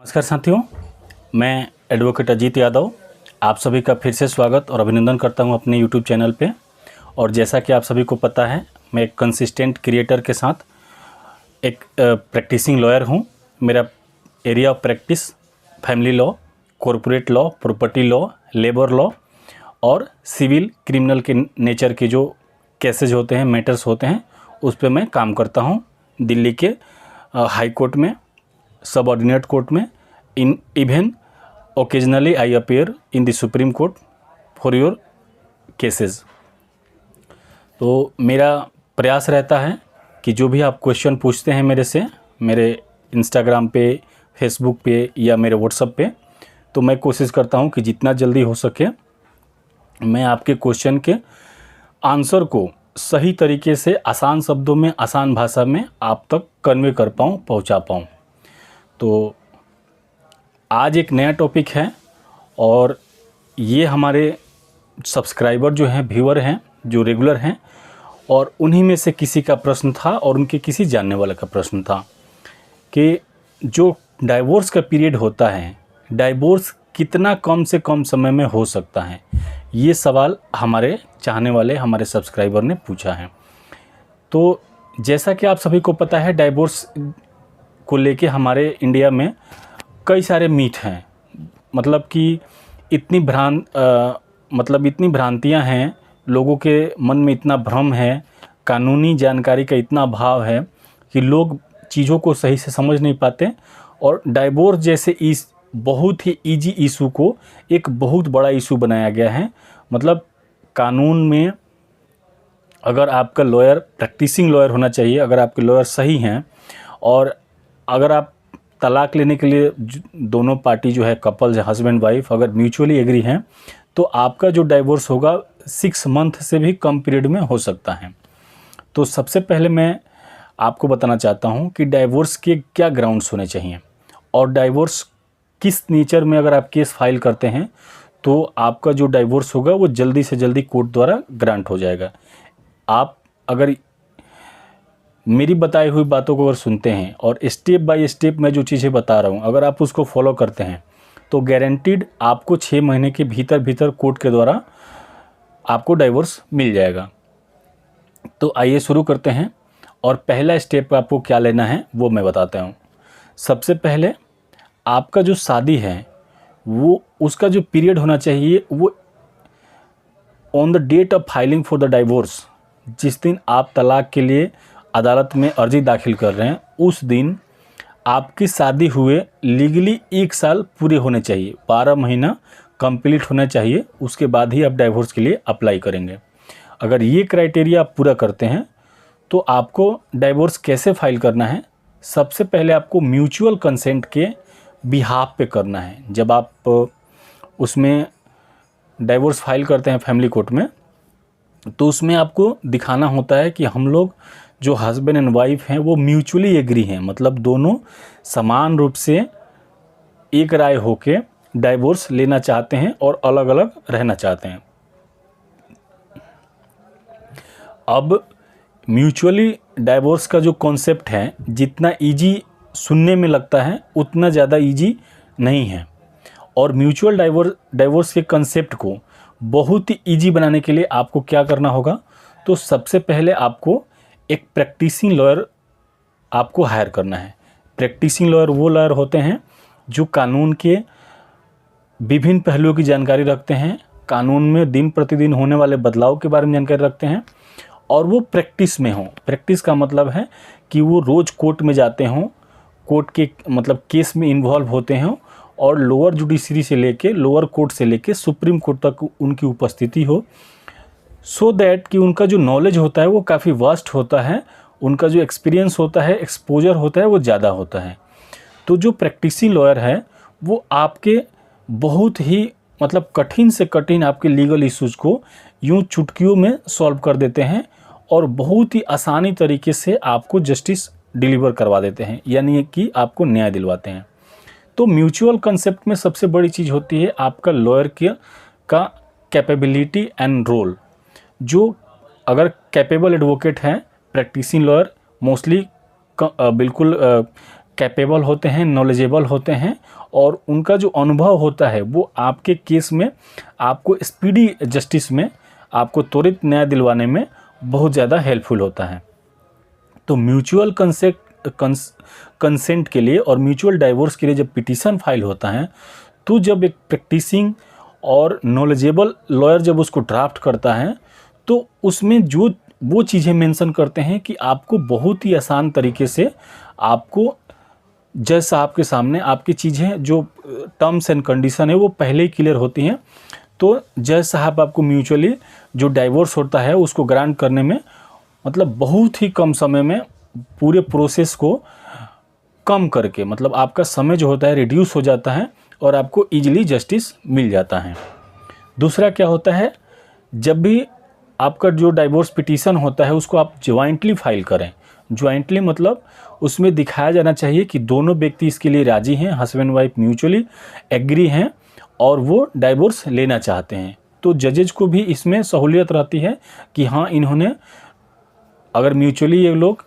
नमस्कार साथियों, मैं एडवोकेट अजीत यादव आप सभी का फिर से स्वागत और अभिनंदन करता हूं अपने YouTube चैनल पे। और जैसा कि आप सभी को पता है, मैं एक कंसिस्टेंट क्रिएटर के साथ एक प्रैक्टिसिंग लॉयर हूं। मेरा area of practice family law, corporate law, property law, labour law और सिविल क्रिमिनल के नेचर के जो केसेज होते हैं, मैटर्स होते हैं, उस पर मैं काम करता हूं। दिल्ली के हाई कोर्ट में, सबऑर्डिनेट कोर्ट में, even occasionally I appear in the supreme court for your cases. तो मेरा प्रयास रहता है कि जो भी आप क्वेश्चन पूछते हैं मेरे से, मेरे इंस्टाग्राम पे, फेसबुक पे या मेरे व्हाट्सएप पे, तो मैं कोशिश करता हूं कि जितना जल्दी हो सके मैं आपके क्वेश्चन के आंसर को सही तरीके से, आसान शब्दों में, आसान भाषा में आप तक कन्वे कर पाऊँ, पहुँचा पाऊँ। तो आज एक नया टॉपिक है और ये हमारे सब्सक्राइबर जो हैं, व्यूअर हैं, जो रेगुलर हैं, और उन्हीं में से किसी का प्रश्न था और उनके किसी जानने वाले का प्रश्न था कि जो डाइवोर्स का पीरियड होता है, डाइवोर्स कितना कम से कम समय में हो सकता है। ये सवाल हमारे चाहने वाले, हमारे सब्सक्राइबर ने पूछा है। तो जैसा कि आप सभी को पता है, डाइवोर्स को लेके हमारे इंडिया में कई सारे मीथ हैं। मतलब कि इतनी भ्रांतियां हैं, लोगों के मन में इतना भ्रम है, कानूनी जानकारी का इतना अभाव है कि लोग चीज़ों को सही से समझ नहीं पाते और डाइवोर्स जैसे इस बहुत ही इजी इशू को एक बहुत बड़ा इशू बनाया गया है। मतलब कानून में अगर आपका लॉयर प्रैक्टिसिंग लॉयर होना चाहिए, अगर आपके लॉयर सही हैं और अगर आप तलाक लेने के लिए दोनों पार्टी जो है, कपल, हस्बैंड वाइफ, अगर म्यूचुअली एग्री हैं, तो आपका जो डाइवोर्स होगा 6 मंथ से भी कम पीरियड में हो सकता है। तो सबसे पहले मैं आपको बताना चाहता हूं कि डाइवोर्स के क्या ग्राउंड्स होने चाहिए और डाइवोर्स किस नेचर में अगर आप केस फाइल करते हैं तो आपका जो डाइवोर्स होगा वो जल्दी से जल्दी कोर्ट द्वारा ग्रांट हो जाएगा। आप अगर मेरी बताई हुई बातों को अगर सुनते हैं और स्टेप बाय स्टेप मैं जो चीज़ें बता रहा हूँ, अगर आप उसको फॉलो करते हैं तो गारंटीड आपको 6 महीने के भीतर कोर्ट के द्वारा आपको डाइवोर्स मिल जाएगा। तो आइए शुरू करते हैं और पहला स्टेप आपको क्या लेना है वो मैं बताता हूँ। सबसे पहले आपका जो शादी है वो उसका जो पीरियड होना चाहिए वो on the date of filing for the divorce, जिस दिन आप तलाक के लिए अदालत में अर्जी दाखिल कर रहे हैं, उस दिन आपकी शादी हुए लीगली 1 साल पूरे होने चाहिए, 12 महीना कंप्लीट होना चाहिए। उसके बाद ही आप डाइवोर्स के लिए अप्लाई करेंगे। अगर ये क्राइटेरिया आप पूरा करते हैं तो आपको डाइवोर्स कैसे फाइल करना है, सबसे पहले आपको म्यूचुअल कंसेंट के बिहाफ पे करना है। जब आप उसमें डाइवोर्स फाइल करते हैं फैमिली कोर्ट में, तो उसमें आपको दिखाना होता है कि हम लोग जो हस्बैंड एंड वाइफ हैं वो म्यूचुअली एग्री हैं, मतलब दोनों समान रूप से एक राय होके डाइवोर्स लेना चाहते हैं और अलग अलग रहना चाहते हैं। अब म्यूचुअली डाइवोर्स का जो कॉन्सेप्ट है, जितना इजी सुनने में लगता है उतना ज़्यादा इजी नहीं है। और म्यूचुअल डाइवोर्स के कॉन्सेप्ट को बहुत ही इजी बनाने के लिए आपको क्या करना होगा, तो सबसे पहले आपको एक प्रैक्टिसिंग लॉयर आपको हायर करना है। प्रैक्टिसिंग लॉयर वो लॉयर होते हैं जो कानून के विभिन्न पहलुओं की जानकारी रखते हैं, कानून में दिन प्रतिदिन होने वाले बदलाव के बारे में जानकारी रखते हैं और वो प्रैक्टिस में हों। प्रैक्टिस का मतलब है कि वो रोज़ कोर्ट में जाते हों, कोर्ट के मतलब केस में इन्वॉल्व होते हों और लोअर जुडिशरी से लेके, लोअर कोर्ट से लेके सुप्रीम कोर्ट तक उनकी उपस्थिति हो, सो दैट कि उनका जो नॉलेज होता है वो काफ़ी वास्ट होता है, उनका जो एक्सपीरियंस होता है, एक्सपोजर होता है, वो ज़्यादा होता है। तो जो प्रैक्टिसिंग लॉयर है वो आपके बहुत ही मतलब कठिन से कठिन आपके लीगल इश्यूज़ को यूँ चुटकियों में सॉल्व कर देते हैं और बहुत ही आसानी तरीके से आपको जस्टिस डिलीवर करवा देते हैं, यानी कि आपको न्याय दिलवाते हैं। तो म्यूचुअल कंसेप्ट में सबसे बड़ी चीज़ होती है आपका लॉयर का कैपेबिलिटी एंड रोल। जो अगर कैपेबल एडवोकेट हैं, प्रैक्टिसिंग लॉयर मोस्टली बिल्कुल कैपेबल होते हैं, नॉलेजेबल होते हैं और उनका जो अनुभव होता है वो आपके केस में आपको स्पीडी जस्टिस में, आपको त्वरित न्याय दिलवाने में बहुत ज़्यादा हेल्पफुल होता है। तो म्यूचुअल कंसेंट के लिए और म्यूचुअल डाइवोर्स के लिए जब पिटीशन फाइल होता है, तो जब एक प्रैक्टिसिंग और नॉलेजेबल लॉयर जब उसको ड्राफ्ट करता है, तो उसमें जो वो चीज़ें मेंशन करते हैं कि आपको बहुत ही आसान तरीके से आपको जज साहब के सामने आपकी चीज़ें जो टर्म्स एंड कंडीशन है वो पहले ही क्लियर होती हैं। तो जज साहब आपको म्यूचुअली जो डाइवोर्स होता है उसको ग्रांट करने में मतलब बहुत ही कम समय में पूरे प्रोसेस को कम करके, मतलब आपका समय जो होता है रिड्यूस हो जाता है और आपको ईजिली जस्टिस मिल जाता है। दूसरा क्या होता है, जब भी आपका जो डाइवोर्स पिटीशन होता है उसको आप ज्वाइंटली फाइल करें। ज्वाइंटली मतलब उसमें दिखाया जाना चाहिए कि दोनों व्यक्ति इसके लिए राजी हैं, हस्बैंड वाइफ म्यूचुअली एग्री हैं और वो डाइवोर्स लेना चाहते हैं। तो जजेज को भी इसमें सहूलियत रहती है कि हाँ, इन्होंने अगर म्यूचुअली ये लोग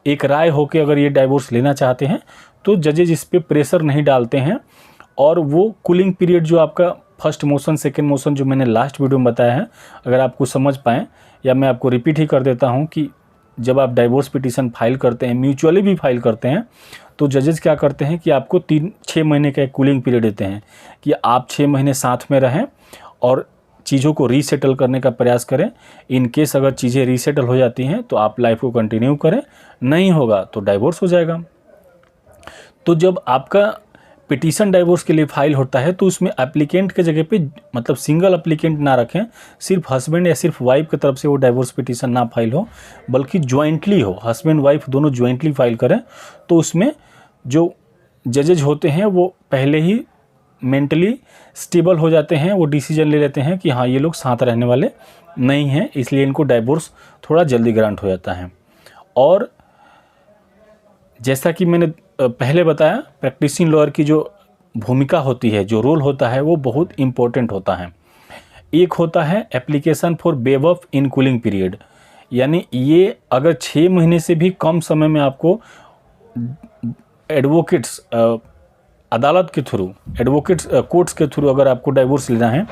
एक राय होकर अगर ये डाइवोर्स लेना चाहते हैं तो जजेज इस पर प्रेशर नहीं डालते हैं। और वो कूलिंग पीरियड जो आपका फर्स्ट मोशन, सेकेंड मोशन जो मैंने लास्ट वीडियो में बताया है, अगर आपको समझ पाएँ या मैं आपको रिपीट ही कर देता हूँ कि जब आप डाइवोर्स पिटीशन फाइल करते हैं, म्यूचुअली भी फाइल करते हैं, तो जजेस क्या करते हैं कि आपको 6 महीने का एक कूलिंग पीरियड देते हैं कि आप 6 महीने साथ में रहें और चीज़ों को रीसेटल करने का प्रयास करें। इन केस अगर चीज़ें रीसेटल हो जाती हैं तो आप लाइफ को कंटिन्यू करें, नहीं होगा तो डाइवोर्स हो जाएगा। तो जब आपका पिटीशन डाइवोर्स के लिए फाइल होता है तो उसमें एप्लीकेंट के जगह पे मतलब सिंगल एप्लीकेंट ना रखें, सिर्फ हस्बैंड या सिर्फ वाइफ की तरफ से वो डाइवोर्स पिटीशन ना फाइल हो, बल्कि ज्वाइंटली हो, हस्बैंड वाइफ दोनों ज्वाइंटली फाइल करें। तो उसमें जो जजेज होते हैं वो पहले ही मेंटली स्टेबल हो जाते हैं, वो डिसीजन ले लेते हैं कि हाँ, ये लोग साथ रहने वाले नहीं हैं, इसलिए इनको डाइवोर्स थोड़ा जल्दी ग्रांट हो जाता है। और जैसा कि मैंने पहले बताया, प्रैक्टिसिंग लॉयर की जो भूमिका होती है, जो रोल होता है, वो बहुत इम्पोर्टेंट होता है। एक होता है application for wave of in cooling period, यानी ये अगर 6 महीने से भी कम समय में आपको एडवोकेट्स अदालत के थ्रू, एडवोकेट्स कोर्ट्स के थ्रू अगर आपको डाइवोर्स लेना है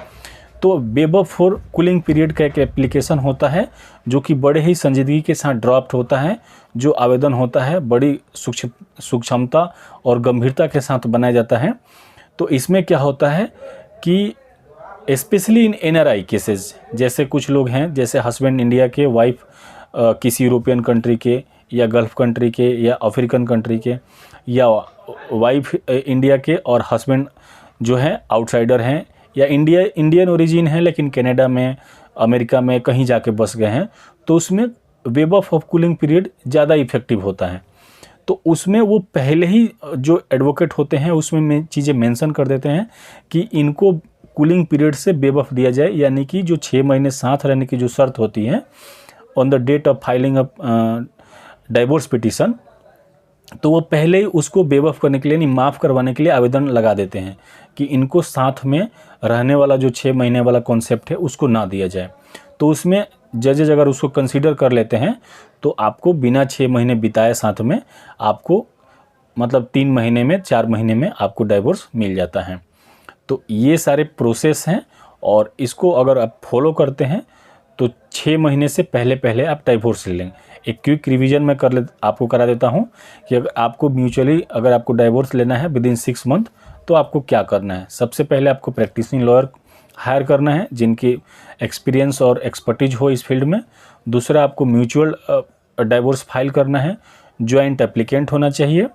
तो wave of for cooling period का एक एप्लीकेशन होता है जो कि बड़े ही संजीदगी के साथ ड्राफ्ट होता है। जो आवेदन होता है बड़ी सूक्ष्मता और गंभीरता के साथ बनाया जाता है। तो इसमें क्या होता है कि स्पेशली इन एनआरआई केसेस, जैसे कुछ लोग हैं, जैसे हस्बैंड इंडिया के, वाइफ किसी यूरोपियन कंट्री के या गल्फ कंट्री के या अफ्रीकन कंट्री के, या वाइफ इंडिया के और हस्बैंड जो है आउटसाइडर हैं, या इंडियन ओरिजिन है लेकिन कनाडा में, अमेरिका में कहीं जाके बस गए हैं, तो उसमें वेव ऑफ कूलिंग पीरियड ज़्यादा इफेक्टिव होता है। तो उसमें वो पहले ही जो एडवोकेट होते हैं उसमें चीज़ें मेंशन कर देते हैं कि इनको कूलिंग पीरियड से वेव ऑफ दिया जाए, यानी कि जो 6 महीने साथ रहने की जो शर्त होती है on the date of filing of divorce petition, तो वो पहले ही उसको वेव ऑफ करने के लिए, नहीं माफ़ करवाने के लिए आवेदन लगा देते हैं कि इनको साथ में रहने वाला जो 6 महीने वाला कॉन्सेप्ट है उसको ना दिया जाए। तो उसमें जजेज अगर उसको कंसीडर कर लेते हैं तो आपको बिना 6 महीने बिताए साथ में आपको मतलब 3 महीने में, 4 महीने में आपको डाइवोर्स मिल जाता है। तो ये सारे प्रोसेस हैं और इसको अगर आप फॉलो करते हैं तो 6 महीने से पहले पहले आप डाइवोर्स ले लेंगे। एक क्विक रिवीजन में आपको करा देता हूँ कि अगर आपको म्यूचुअली अगर आपको डाइवोर्स लेना है विदिन 6 मंथ तो आपको क्या करना है। सबसे पहले आपको प्रैक्टिसिंग लॉयर हायर करना है जिनकी एक्सपीरियंस और एक्सपर्टीज हो इस फील्ड में। दूसरा, आपको म्यूचुअल डाइवोर्स फाइल करना है, ज्वाइंट एप्लीकेंट होना चाहिए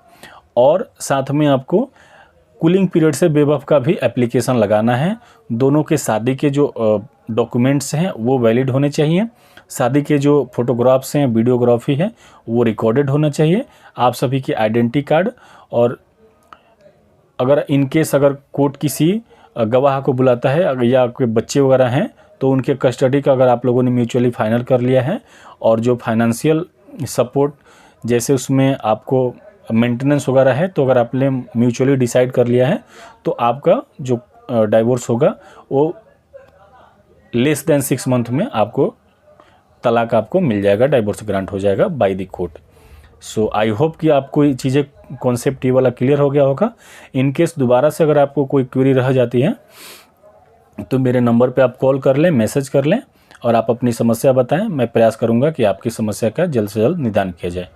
और साथ में आपको कूलिंग पीरियड से वेव ऑफ का भी एप्लीकेशन लगाना है। दोनों के शादी के जो डॉक्यूमेंट्स हैं वो वैलिड होने चाहिए। शादी के जो फोटोग्राफ्स हैं, वीडियोग्राफी है, वो रिकॉर्डेड होना चाहिए। आप सभी की आइडेंटिटी कार्ड, और अगर इन केस अगर कोर्ट किसी गवाह को बुलाता है या आपके बच्चे वगैरह हैं तो उनके कस्टडी का अगर आप लोगों ने म्यूचुअली फाइनल कर लिया है, और जो फाइनेंशियल सपोर्ट जैसे उसमें आपको मेंटेनेंस वगैरह है, तो अगर आपने म्यूचुअली डिसाइड कर लिया है तो आपका जो डाइवोर्स होगा वो लेस देन 6 मंथ में आपको तलाक आपको मिल जाएगा, डाइवोर्स ग्रांट हो जाएगा by the court. So I hope कि आपको ये चीज़ें कॉन्सेप्ट ये वाला क्लियर हो गया होगा। इन केस दोबारा से अगर आपको कोई क्वेरी रह जाती है तो मेरे नंबर पे आप कॉल कर लें, मैसेज कर लें और आप अपनी समस्या बताएं। मैं प्रयास करूंगा कि आपकी समस्या का जल्द से जल्द निदान किया जाए।